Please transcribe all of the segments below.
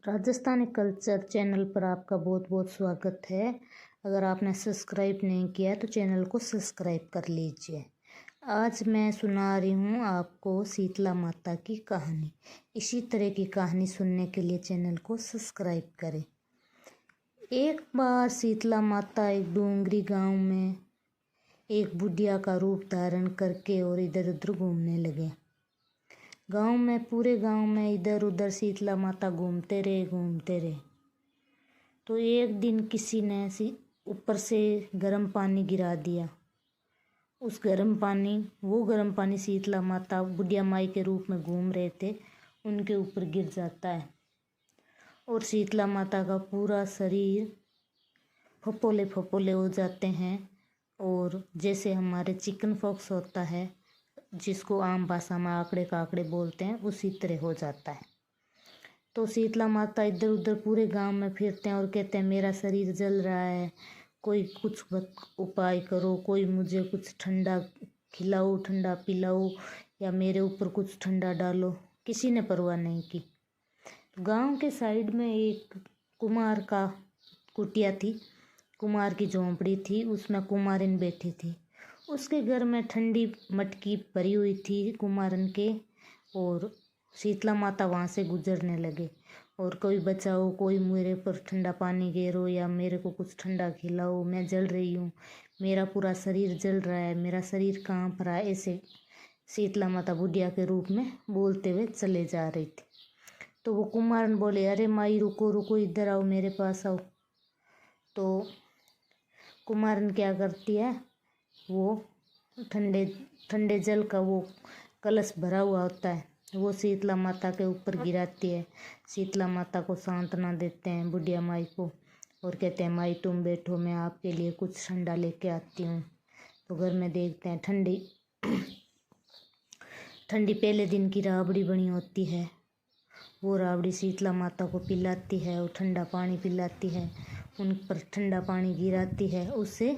Rajasthani culture channel पर आपका बहुत बहुत स्वागत है। अगर आपने सब्सक्राइब नहीं किया है तो चैनल को सब्सक्राइब कर लीजिए। आज मैं सुना रही हूँ आपको शीतला माता की कहानी। इसी तरह की कहानी सुनने के लिए चैनल को सब्सक्राइब करें। एक बार शीतला माता एक डूंगरी गांव में एक बुढ़िया का रूप धारण करके और इधर उधर घूमने लगे। पूरे गांव में इधर उधर शीतला माता घूमते रहे। तो एक दिन किसी ने ऊपर से गर्म पानी गिरा दिया। वो गर्म पानी शीतला माता बुढ़िया माई के रूप में घूम रहे थे उनके ऊपर गिर जाता है और शीतला माता का पूरा शरीर फपोले फपोले हो जाते हैं। और जैसे हमारे चिकन पॉक्स होता है, जिसको आम भाषा में आंकड़े काकड़े बोलते हैं, उसी तरह हो जाता है। तो शीतला माता इधर उधर पूरे गांव में फिरते हैं और कहते हैं मेरा शरीर जल रहा है, कोई कुछ उपाय करो, कोई मुझे कुछ ठंडा खिलाओ, ठंडा पिलाओ या मेरे ऊपर कुछ ठंडा डालो। किसी ने परवाह नहीं की। गांव के साइड में एक कुम्हार का कुटिया थी, कुम्हार की झोंपड़ी थी, उसमें कुम्हारिन बैठी थी। उसके घर में ठंडी मटकी भरी हुई थी कुम्हारन के, और शीतला माता वहाँ से गुजरने लगे और कोई बचाओ, कोई मेरे पर ठंडा पानी गेरो या मेरे को कुछ ठंडा खिलाओ, मैं जल रही हूँ, मेरा पूरा शरीर जल रहा है, मेरा शरीर कांप रहा है। ऐसे शीतला माता बुढ़िया के रूप में बोलते हुए चले जा रही थी। तो वो कुम्हारन बोले, अरे माई रुको रुको, इधर आओ, मेरे पास आओ। तो कुम्हारन क्या करती है, वो ठंडे जल का वो कलश भरा हुआ होता है, वो शीतला माता के ऊपर गिराती है। शीतला माता को सांत्वना देते हैं बुढ़िया माई को और कहते हैं माई तुम बैठो, मैं आपके लिए कुछ ठंडा लेके आती हूँ। तो घर में देखते हैं ठंडी पहले दिन की राबड़ी बनी होती है। वो राबड़ी शीतला माता को पिलाती है और ठंडा पानी पिलाती है, उन पर ठंडा पानी गिराती है। उससे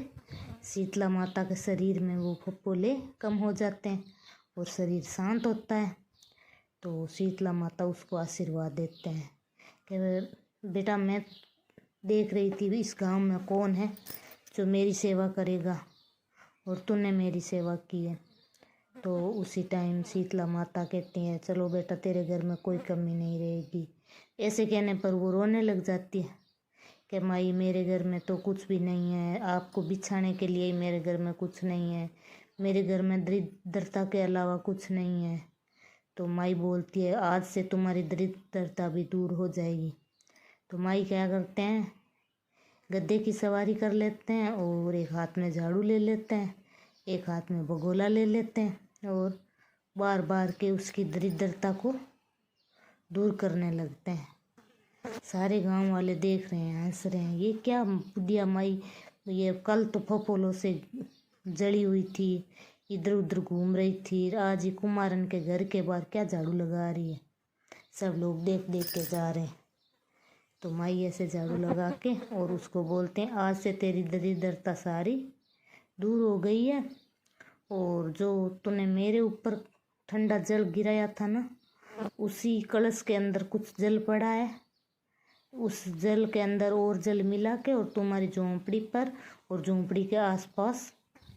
शीतला माता के शरीर में वो फपोले कम हो जाते हैं और शरीर शांत होता है। तो शीतला माता उसको आशीर्वाद देते हैं कि बेटा, मैं देख रही थी इस गांव में कौन है जो मेरी सेवा करेगा, और तूने मेरी सेवा की है। तो उसी टाइम शीतला माता कहती है चलो बेटा, तेरे घर में कोई कमी नहीं रहेगी। ऐसे कहने पर वो रोने लग जाती है कि माई मेरे घर में तो कुछ भी नहीं है, आपको बिछाने के लिए मेरे घर में कुछ नहीं है, मेरे घर में दरिद्रता के अलावा कुछ नहीं है। तो माई बोलती है आज से तुम्हारी दरिद्रता भी दूर हो जाएगी। तो माई क्या करते हैं, गद्दे की सवारी कर लेते हैं और एक हाथ में झाड़ू ले लेते हैं, एक हाथ में भगोला ले लेते हैं और बार बार के उसकी दरिद्रता को दूर करने लगते हैं। सारे गांव वाले देख रहे हैं, हंस रहे हैं, ये क्या बुढ़िया माई, ये कल तो फपोलों से जली हुई थी, इधर उधर घूम रही थी, आज ही कुमारन के घर के बाहर क्या झाड़ू लगा रही है। सब लोग देख देख के जा रहे हैं। तो माई ऐसे झाड़ू लगा के और उसको बोलते हैं आज से तेरी दरिद्रता सारी दूर हो गई है, और जो तूने मेरे ऊपर ठंडा जल गिराया था ना, उसी कलश के अंदर कुछ जल पड़ा है, उस जल के अंदर और जल मिला के और तुम्हारी झोंपड़ी पर और झोंपड़ी के आसपास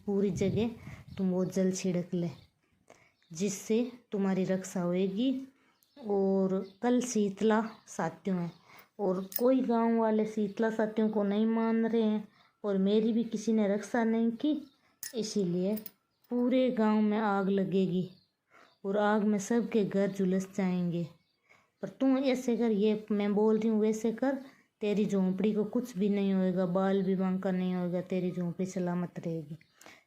पूरी जगह तुम वो जल छिड़क ले, जिससे तुम्हारी रक्षा होएगी। और कल शीतला सात्यों है और कोई गांव वाले शीतला सात्यों को नहीं मान रहे हैं और मेरी भी किसी ने रक्षा नहीं की, इसीलिए पूरे गांव में आग लगेगी और आग में सबके घर झुलस जाएंगे। पर तू ऐसे कर, ये मैं बोल रही हूँ वैसे कर, तेरी झोंपड़ी को कुछ भी नहीं होएगा, बाल भी बांका नहीं होएगा, तेरी झोंपड़ी सलामत रहेगी।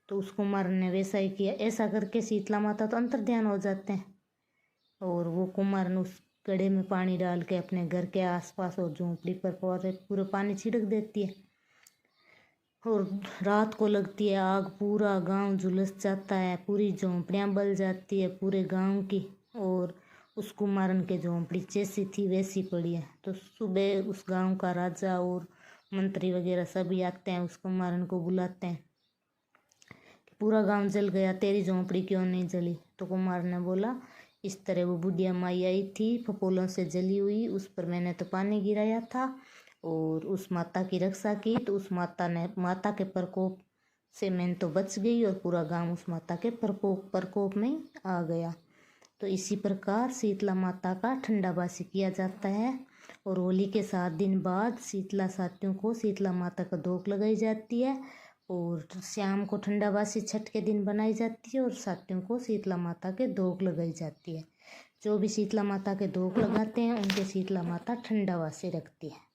तो उसको कुम्हारन ने वैसा ही किया। ऐसा करके शीतला माता तो अंतर्ध्यान हो जाते हैं और वो कुम्हारन उस गड्ढे में पानी डाल के अपने घर के आसपास और झोंपड़ी पर पूरा पानी छिड़क देती है और रात को लगती है आग, पूरा गांव झुलस जाता है, पूरी झोंपड़ियाँ बल जाती है पूरे गांव की, और उस कुम्हारन के झोंपड़ी जैसी थी वैसी पड़ी है। तो सुबह उस गांव का राजा और मंत्री वगैरह सभी आते हैं, उस कुम्हारन को बुलाते हैं कि पूरा गांव जल गया, तेरी झोंपड़ी क्यों नहीं जली। तो कुम्हारन ने बोला इस तरह वो बुढ़िया माई आई थी फपोलों से जली हुई, उस पर मैंने तो पानी गिराया था और उस माता की रक्षा की। तो उस माता के प्रकोप से मैं तो बच गई और पूरा गांव उस माता के प्रकोप में आ गया। तो इसी प्रकार शीतला माता का ठंडाबासी किया जाता है। और होली के 7 दिन बाद शीतला साथियों को शीतला माता का धोक लगाई जाती है और शाम को ठंडाबासी छठ के दिन बनाई जाती है और साथियों को शीतला माता के धोक लगाई जाती है। जो भी शीतला माता के धोक लगाते हैं उनके शीतला माता ठंडाबासी रखती है।